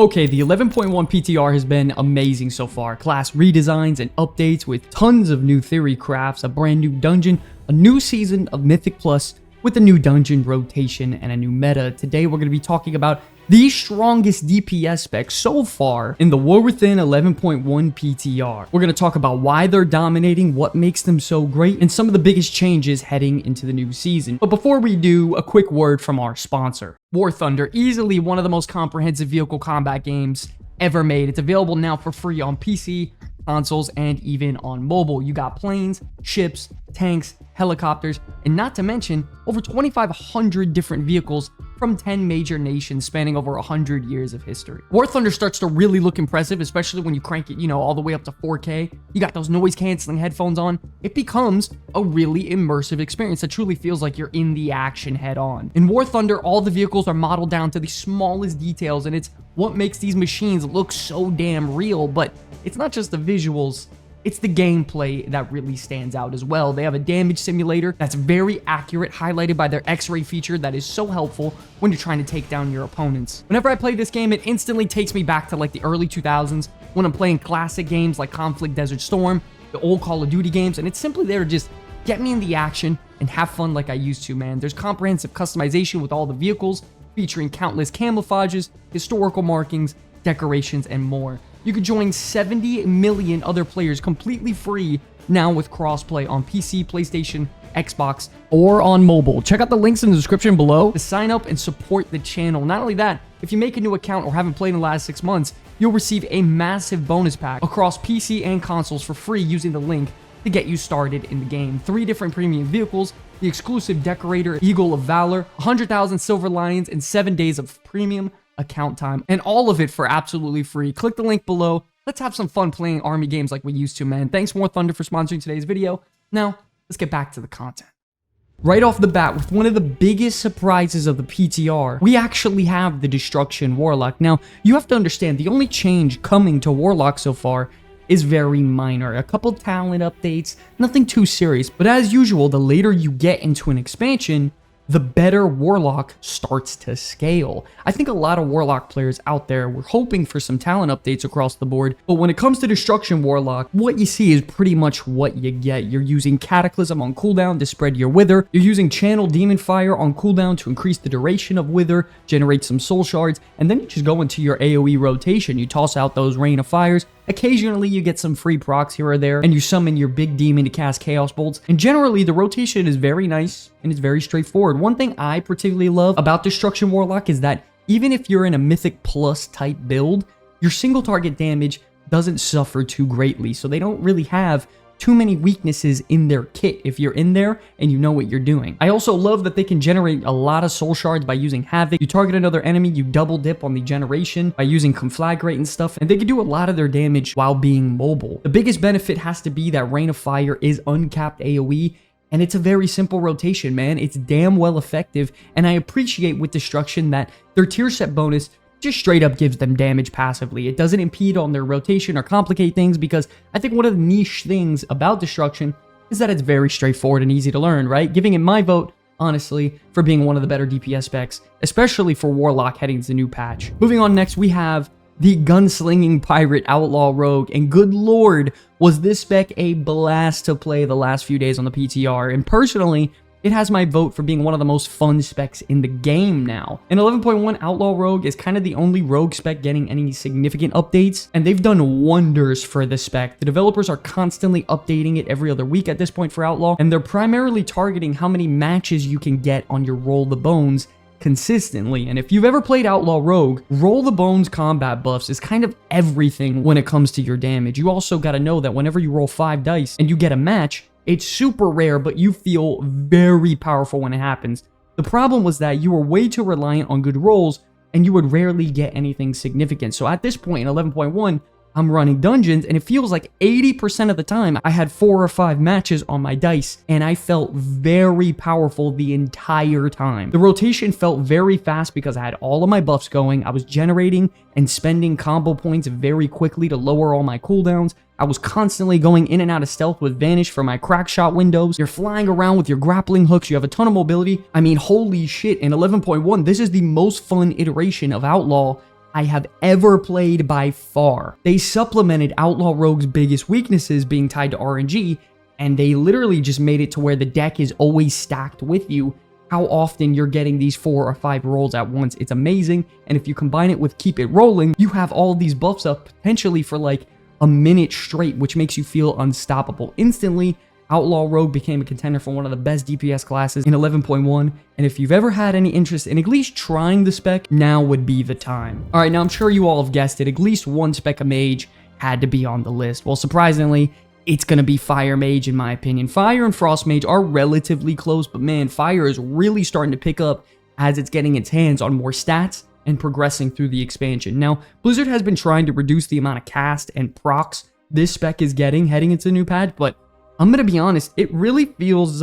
Okay, the 11.1 PTR has been amazing so far. Class redesigns and updates with tons of new theory crafts, a brand new dungeon, a new season of Mythic Plus with a new dungeon rotation and a new meta. Today we're going to be talking about the strongest DPS specs so far in the War Within 11.1 PTR. We're going to talk about why they're dominating, what makes them so great, and some of the biggest changes heading into the new season. But before we do, a quick word from our sponsor. War Thunder, easily one of the most comprehensive vehicle combat games ever made. It's available now for free on PC, consoles, and even on mobile. You got planes, ships, tanks, helicopters, and not to mention over 2,500 different vehicles from 10 major nations spanning over 100 years of history. War Thunder starts to really look impressive, especially when you crank it, all the way up to 4K. You got those noise-canceling headphones on. It becomes a really immersive experience that truly feels like you're in the action head-on. In War Thunder, all the vehicles are modeled down to the smallest details, and it's what makes these machines look so damn real. But it's not just the visuals, it's the gameplay that really stands out as well. They have a damage simulator that's very accurate, highlighted by their X-ray feature that is so helpful when you're trying to take down your opponents. Whenever I play this game, it instantly takes me back to like the early 2000s when I'm playing classic games like Conflict Desert Storm, the old Call of Duty games, and it's simply there to just get me in the action and have fun like I used to, man. There's comprehensive customization with all the vehicles, featuring countless camouflages, historical markings, decorations, and more. You can join 70 million other players completely free now with crossplay on PC, PlayStation, Xbox, or on mobile. Check out the links in the description below to sign up and support the channel. Not only that, if you make a new account or haven't played in the last 6 months, you'll receive a massive bonus pack across PC and consoles for free using the link to get you started in the game. 3 different premium vehicles, the exclusive Decorator Eagle of Valor, 100,000 Silver Lions, and 7 days of premium account time, and all of it for absolutely free. Click the link below. Let's have some fun playing army games like we used to, man. Thanks War Thunder for sponsoring today's video. Now, let's get back to the content. Right off the bat, with one of the biggest surprises of the PTR, we actually have the Destruction Warlock. Now, you have to understand, the only change coming to Warlock so far is very minor. A couple talent updates, nothing too serious. But as usual, the later you get into an expansion, the better Warlock starts to scale. I think a lot of Warlock players out there were hoping for some talent updates across the board, but when it comes to Destruction Warlock, what you see is pretty much what you get. You're using Cataclysm on cooldown to spread your Wither. You're using Channel Demon Fire on cooldown to increase the duration of Wither, generate some soul shards, and then you just go into your AoE rotation. You toss out those Rain of Fires. Occasionally, you get some free procs here or there, and you summon your big demon to cast Chaos Bolts. And generally, the rotation is very nice, and it's very straightforward. One thing I particularly love about Destruction Warlock is that even if you're in a Mythic Plus type build, your single target damage doesn't suffer too greatly. So they don't really have too many weaknesses in their kit if you're in there and you know what you're doing. I also love that they can generate a lot of soul shards by using Havoc. You target another enemy, you double dip on the generation by using Conflagrate and stuff, and they can do a lot of their damage while being mobile. The biggest benefit has to be that Rain of Fire is uncapped AoE, and it's a very simple rotation, man. It's damn well effective, and I appreciate with Destruction that their tier set bonus just straight up gives them damage passively. It doesn't impede on their rotation or complicate things, because I think one of the niche things about Destruction is that it's very straightforward and easy to learn, right? Giving it my vote, honestly, for being one of the better DPS specs, especially for Warlock heading to the new patch. Moving on next, we have the Gunslinging Pirate Outlaw Rogue, and good lord, was this spec a blast to play the last few days on the PTR, and personally, it has my vote for being one of the most fun specs in the game now. And 11.1 Outlaw Rogue is kind of the only rogue spec getting any significant updates, and they've done wonders for this spec. The developers are constantly updating it every other week at this point for Outlaw, and they're primarily targeting how many matches you can get on your Roll the Bones consistently. And if you've ever played Outlaw Rogue, Roll the Bones combat buffs is kind of everything when it comes to your damage. You also got to know that whenever you roll 5 dice and you get a match, it's super rare, but you feel very powerful when it happens. The problem was that you were way too reliant on good rolls, and you would rarely get anything significant. So at this point in 11.1, I'm running dungeons, and it feels like 80% of the time I had 4 or 5 matches on my dice, and I felt very powerful the entire time. The rotation felt very fast because I had all of my buffs going. I was generating and spending combo points very quickly to lower all my cooldowns. I was constantly going in and out of stealth with Vanish for my crack shot windows. You're flying around with your grappling hooks. You have a ton of mobility. I mean, holy shit. In 11.1, this is the most fun iteration of Outlaw I have ever played by far. They supplemented Outlaw Rogue's biggest weaknesses being tied to RNG, and they literally just made it to where the deck is always stacked with you. How often you're getting these 4 or 5 rolls at once, it's amazing. And if you combine it with Keep It Rolling, you have all these buffs up potentially for like a minute straight, which makes you feel unstoppable instantly. Outlaw Rogue became a contender for one of the best DPS classes in 11.1, and if you've ever had any interest in at least trying the spec, now would be the time. Alright, now I'm sure you all have guessed it, at least one spec of mage had to be on the list. Well, surprisingly, it's going to be Fire Mage in my opinion. Fire and Frost Mage are relatively close, but man, Fire is really starting to pick up as it's getting its hands on more stats and progressing through the expansion. Now, Blizzard has been trying to reduce the amount of cast and procs this spec is getting heading into the new patch, but I'm going to be honest, it really feels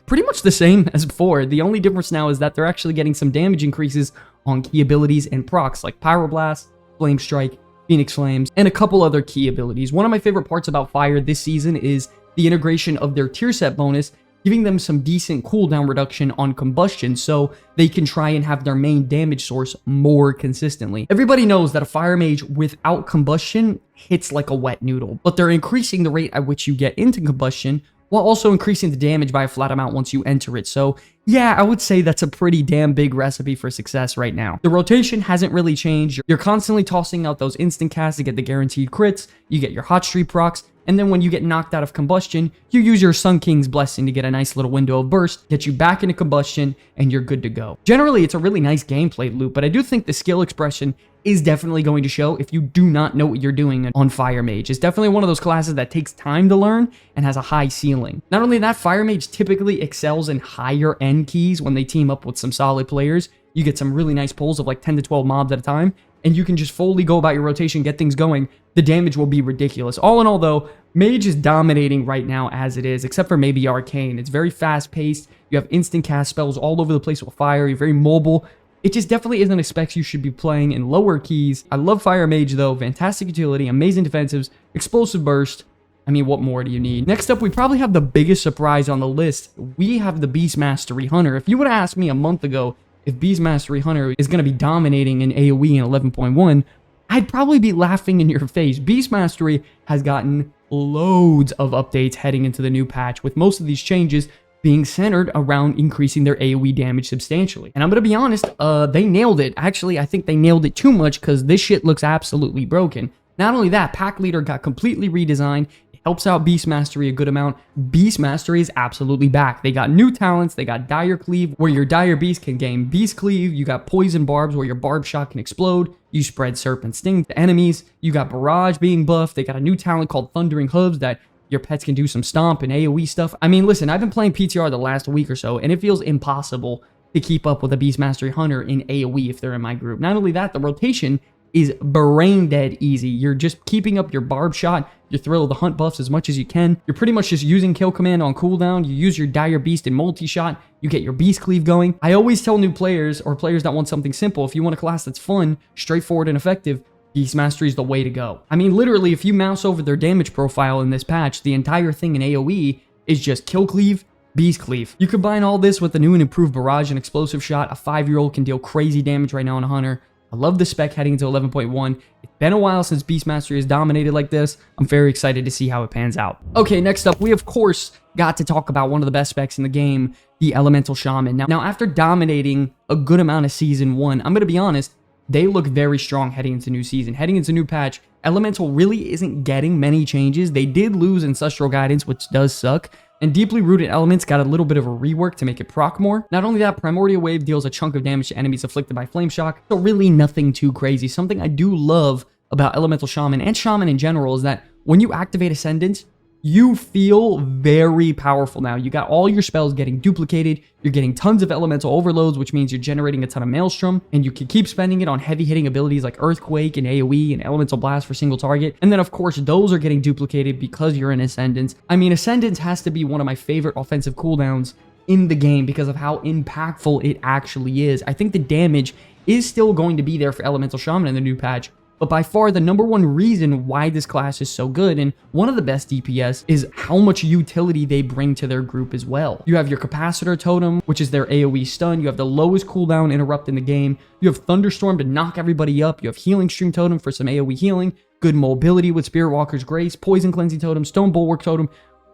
pretty much the same as before. The only difference now is that they're actually getting some damage increases on key abilities and procs like Pyroblast, Flame Strike, Phoenix Flames, and a couple other key abilities. One of my favorite parts about Fire this season is the integration of their tier set bonus, giving them some decent cooldown reduction on combustion so they can try and have their main damage source more consistently. Everybody knows that a Fire Mage without combustion hits like a wet noodle, but they're increasing the rate at which you get into combustion while also increasing the damage by a flat amount once you enter it. So yeah, I would say that's a pretty damn big recipe for success right now. The rotation hasn't really changed. You're constantly tossing out those instant casts to get the guaranteed crits, you get your hot streak procs, and then when you get knocked out of combustion, you use your Sun King's Blessing to get a nice little window of burst, get you back into combustion, and you're good to go. Generally, it's a really nice gameplay loop, but I do think the skill expression is definitely going to show if you do not know what you're doing on Fire Mage. It's definitely one of those classes that takes time to learn and has a high ceiling. Not only that, Fire Mage typically excels in higher end keys when they team up with some solid players. You get some really nice pulls of like 10 to 12 mobs at a time, and you can just fully go about your rotation, get things going. The damage will be ridiculous. All in all though, Mage is dominating right now as it is, except for maybe Arcane. It's very fast paced. You have instant cast spells all over the place with Fire. You're very mobile. It just definitely isn't a spec you should be playing in lower keys. I love Fire Mage though. Fantastic utility, amazing defensives, explosive burst. I mean, what more do you need? Next up, we probably have the biggest surprise on the list. We have the Beast Mastery Hunter. If you would have asked me a month ago if Beast Mastery Hunter is going to be dominating in AoE in 11.1, I'd probably be laughing in your face. Beast Mastery has gotten loads of updates heading into the new patch, with most of these changes being centered around increasing their AoE damage substantially. And I'm going to be honest, they nailed it. Actually, I think they nailed it too much because this shit looks absolutely broken. Not only that, Pack Leader got completely redesigned. It helps out Beast Mastery a good amount. Beast Mastery is absolutely back. They got new talents. They got Dire Cleave, where your Dire Beast can gain Beast Cleave. You got Poison Barbs, where your Barb Shot can explode. You spread Serpent Sting to enemies. You got Barrage being buffed. They got a new talent called Thundering Hooves that your pets can do some stomp and AoE stuff. I mean, listen, I've been playing PTR the last week or so, and it feels impossible to keep up with a Beast Mastery Hunter in AoE if they're in my group. Not only that, the rotation is brain dead easy. You're just keeping up your Barb Shot, your Thrill of the Hunt buffs as much as you can. You're pretty much just using Kill Command on cooldown. You use your Dire Beast in multi-shot. You get your Beast Cleave going. I always tell new players or players that want something simple, if you want a class that's fun, straightforward, and effective, Beast Mastery is the way to go. I mean, literally, if you mouse over their damage profile in this patch, the entire thing in AoE is just Kill Cleave, Beast Cleave. You combine all this with the new and improved Barrage and Explosive Shot. A 5-year-old can deal crazy damage right now on a Hunter. I love the spec heading into 11.1. It's been a while since Beast Mastery has dominated like this. I'm very excited to see how it pans out. Okay, next up, we of course got to talk about one of the best specs in the game, the Elemental Shaman. Now after dominating a good amount of Season 1, I'm going to be honest, they look very strong heading into new season. Heading into new patch, Elemental really isn't getting many changes. They did lose Ancestral Guidance, which does suck, and Deeply Rooted Elements got a little bit of a rework to make it proc more. Not only that, Primordial Wave deals a chunk of damage to enemies afflicted by Flame Shock, so really nothing too crazy. Something I do love about Elemental Shaman and Shaman in general is that when you activate Ascendance, you feel very powerful now. You got all your spells getting duplicated. You're getting tons of elemental overloads, which means you're generating a ton of Maelstrom, and you can keep spending it on heavy hitting abilities like Earthquake and AoE and Elemental Blast for single target. And then of course, those are getting duplicated because you're in Ascendance. I mean, Ascendance has to be one of my favorite offensive cooldowns in the game because of how impactful it actually is. I think the damage is still going to be there for Elemental Shaman in the new patch, but by far the number one reason why this class is so good and one of the best DPS is how much utility they bring to their group as well. You have your Capacitor Totem, which is their AoE stun. You have the lowest cooldown interrupt in the game. You have Thunderstorm to knock everybody up. You have Healing Stream Totem for some AoE healing. Good mobility with Spirit Walker's Grace. Poison Cleansing Totem. Stone Bulwark Totem.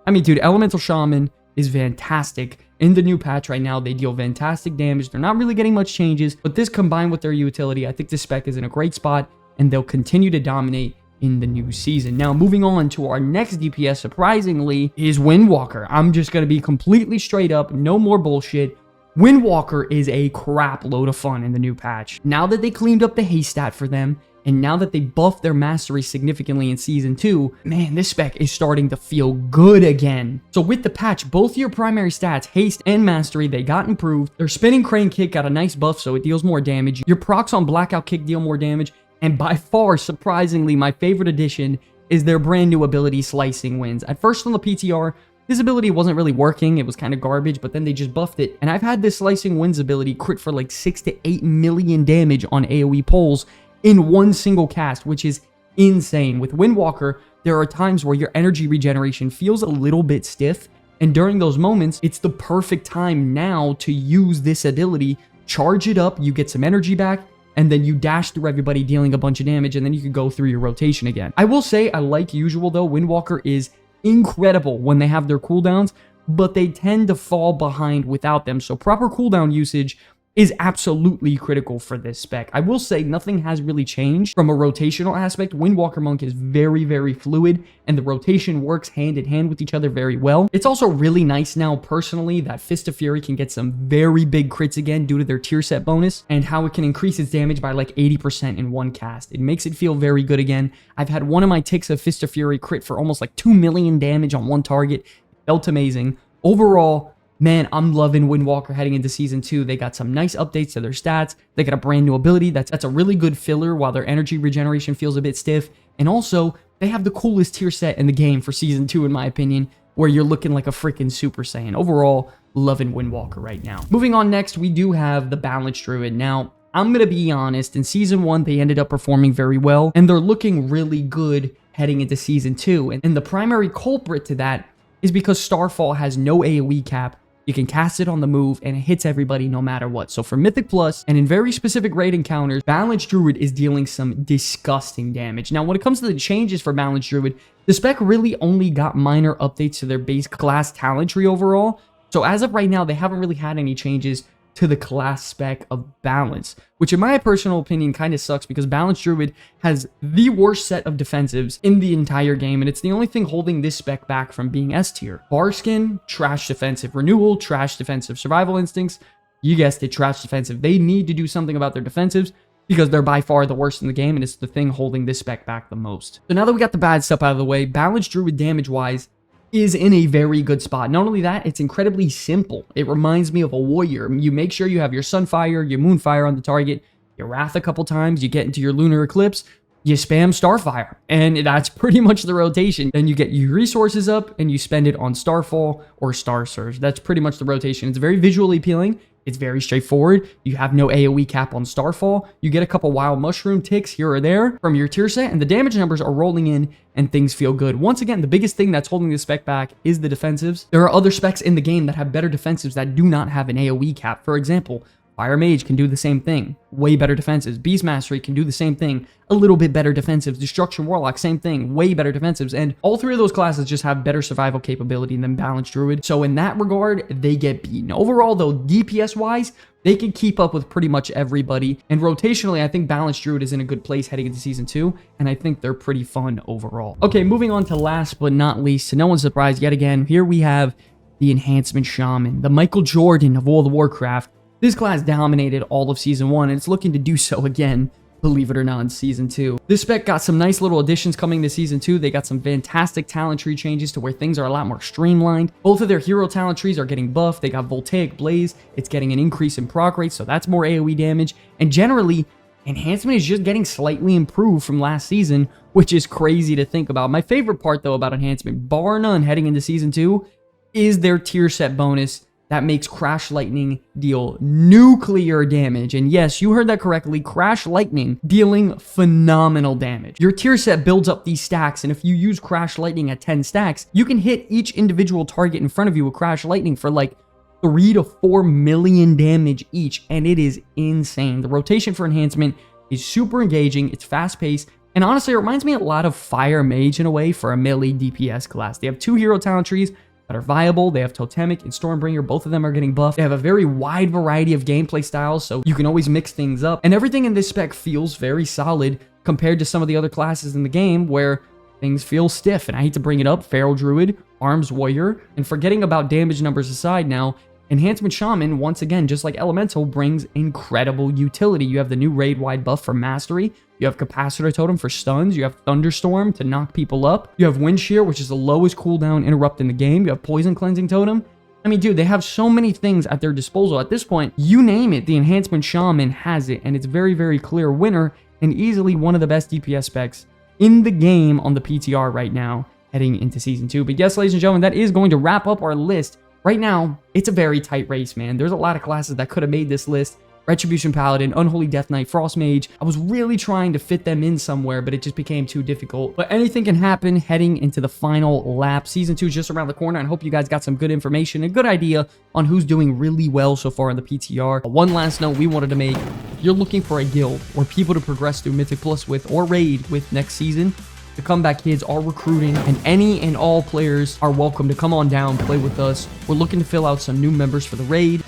I mean, dude, Elemental Shaman is fantastic. In the new patch right now, they deal fantastic damage. They're not really getting much changes, but this combined with their utility, I think this spec is in a great spot, and they'll continue to dominate in the new season. Now, moving on to our next DPS, surprisingly, is Windwalker. I'm just going to be completely straight up, no more bullshit. Windwalker is a crap load of fun in the new patch. Now that they cleaned up the haste stat for them, and now that they buffed their mastery significantly in Season 2, man, this spec is starting to feel good again. So with the patch, both your primary stats, haste and mastery, they got improved. Their spinning crane kick got a nice buff, so it deals more damage. Your procs on blackout kick deal more damage. And by far, surprisingly, my favorite addition is their brand new ability, Slicing Winds. At first on the PTR, this ability wasn't really working. It was kind of garbage, but then they just buffed it. And I've had this Slicing Winds ability crit for like 6 to 8 million damage on AoE pulls in one single cast, which is insane. With Windwalker, there are times where your energy regeneration feels a little bit stiff. And during those moments, it's the perfect time now to use this ability, charge it up, you get some energy back, and then you dash through everybody dealing a bunch of damage, and then you can go through your rotation again. I will say, I like usual though, Windwalker is incredible when they have their cooldowns, but they tend to fall behind without them, so proper cooldown usage is absolutely critical for this spec. I will say nothing has really changed from a rotational aspect. Windwalker Monk is very, very fluid, and the rotation works hand in hand with each other very well. It's also really nice now, personally, that Fist of Fury can get some very big crits again due to their tier set bonus, and how it can increase its damage by like 80% in one cast. It makes it feel very good again. I've had one of my ticks of Fist of Fury crit for almost like 2 million damage on one target. It felt amazing. Overall, man, I'm loving Windwalker heading into Season 2. They got some nice updates to their stats. They got a brand new ability. That's a really good filler while their energy regeneration feels a bit stiff. And also, they have the coolest tier set in the game for Season 2, in my opinion, where you're looking like a freaking Super Saiyan. Overall, loving Windwalker right now. Moving on next, we do have the Balanced Druid. Now, I'm going to be honest, in Season 1, they ended up performing very well, and they're looking really good heading into Season 2. And the primary culprit to that is because Starfall has no AoE cap. You can cast it on the move, and it hits everybody no matter what. So for Mythic Plus, and in very specific raid encounters, Balanced Druid is dealing some disgusting damage. Now, when it comes to the changes for Balanced Druid, the spec really only got minor updates to their base class talent tree overall. So as of right now, they haven't really had any changes to the class spec of Balance, which in my personal opinion kind of sucks because Balanced Druid has the worst set of defensives in the entire game, and it's the only thing holding this spec back from being S tier. Barskin, trash defensive. Renewal, trash defensive. Survival Instincts, you guessed it, trash defensive. They need to do something about their defensives because they're by far the worst in the game, and it's the thing holding this spec back the most. So now that we got the bad stuff out of the way, Balanced Druid damage-wise is in a very good spot. Not only that, it's incredibly simple. It reminds me of a warrior. You make sure you have your Sunfire, your Moonfire on the target, you Wrath a couple times, you get into your Lunar Eclipse, you spam Starfire, and that's pretty much the rotation. Then you get your resources up, and you spend it on Starfall or Star Surge. That's pretty much the rotation. It's very visually appealing. It's very straightforward. You have no AoE cap on Starfall. You get a couple Wild Mushroom ticks here or there from your tier set, and the damage numbers are rolling in, and things feel good. Once again, the biggest thing that's holding this spec back is the defensives. There are other specs in the game that have better defensives that do not have an AoE cap. For example, Fire Mage can do the same thing. Way better defensives. Beast Mastery can do the same thing. A little bit better defensives. Destruction Warlock, same thing. Way better defensives. And all three of those classes just have better survival capability than Balanced Druid. So in that regard, they get beaten. Overall, though, DPS-wise, they can keep up with pretty much everybody. And rotationally, I think Balanced Druid is in a good place heading into Season 2. And I think they're pretty fun overall. Okay, moving on to last but not least, to no one's surprise yet again, here we have the Enhancement Shaman, the Michael Jordan of World of Warcraft. This class dominated all of Season 1, and it's looking to do so again, believe it or not, in Season 2. This spec got some nice little additions coming to Season 2. They got some fantastic talent tree changes to where things are a lot more streamlined. Both of their hero talent trees are getting buffed. They got Voltaic Blaze. It's getting an increase in proc rate, so that's more AoE damage. And generally, Enhancement is just getting slightly improved from last season, which is crazy to think about. My favorite part, though, about Enhancement, bar none heading into Season 2, is their tier set bonus that makes Crash Lightning deal nuclear damage. And yes, you heard that correctly, Crash Lightning dealing phenomenal damage. Your tier set builds up these stacks, and if you use Crash Lightning at 10 stacks, you can hit each individual target in front of you with Crash Lightning for like 3 to 4 million damage each, and it is insane. The rotation for enhancement is super engaging, it's fast-paced, and honestly, it reminds me a lot of Fire Mage in a way for a melee DPS class. They have 2 hero talent trees that are viable. They have Totemic and Stormbringer. Both of them are getting buffed. They have a very wide variety of gameplay styles, so you can always mix things up. And everything in this spec feels very solid compared to some of the other classes in the game where things feel stiff. And I hate to bring it up, Feral Druid, Arms Warrior, and forgetting about damage numbers aside now, Enhancement Shaman, once again, just like Elemental, brings incredible utility. You have the new raid-wide buff for Mastery. You have Capacitor Totem for stuns. You have Thunderstorm to knock people up. You have Wind Shear, which is the lowest cooldown interrupt in the game. You have Poison Cleansing Totem. I mean, dude, they have so many things at their disposal. At this point, you name it, the Enhancement Shaman has it, and it's very, very clear winner and easily one of the best DPS specs in the game on the PTR right now heading into Season 2. But yes, ladies and gentlemen, that is going to wrap up our list. Right now, it's a very tight race, man. There's a lot of classes that could have made this list. Retribution Paladin, Unholy Death Knight, Frost Mage. I was really trying to fit them in somewhere, but it just became too difficult. But anything can happen heading into the final lap. Season 2 is just around the corner, and I hope you guys got some good information, a good idea on who's doing really well so far in the PTR. One last note we wanted to make. If you're looking for a guild or people to progress through Mythic Plus with or raid with next season, the Comeback Kids are recruiting, and any and all players are welcome to come on down, play with us. We're looking to fill out some new members for the raid.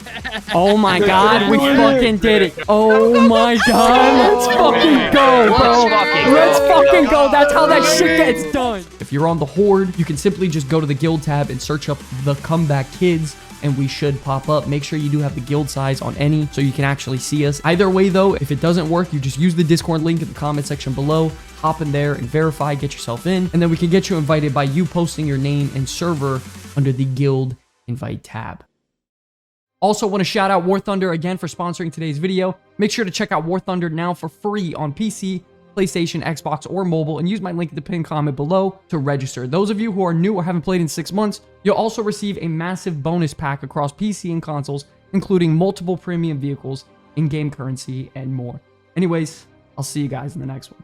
Oh my god, we fucking did it. Oh my god, let's fucking go, bro. Let's fucking go. That's how that shit gets done. If you're on the Horde, you can simply just go to the guild tab and search up the Comeback Kids, and we should pop up. Make sure you do have the guild size on any so you can actually see us. Either way though, if it doesn't work, you just use the Discord link in the comment section below. Hop in there and verify, get yourself in, and then we can get you invited by you posting your name and server under the guild invite tab. Also want to shout out War Thunder again for sponsoring today's video. Make sure to check out War Thunder now for free on PC, PlayStation, Xbox, or mobile, and use my link in the pinned comment below to register. Those of you who are new or haven't played in 6 months, you'll also receive a massive bonus pack across PC and consoles, including multiple premium vehicles, in-game currency, and more. Anyways, I'll see you guys in the next one.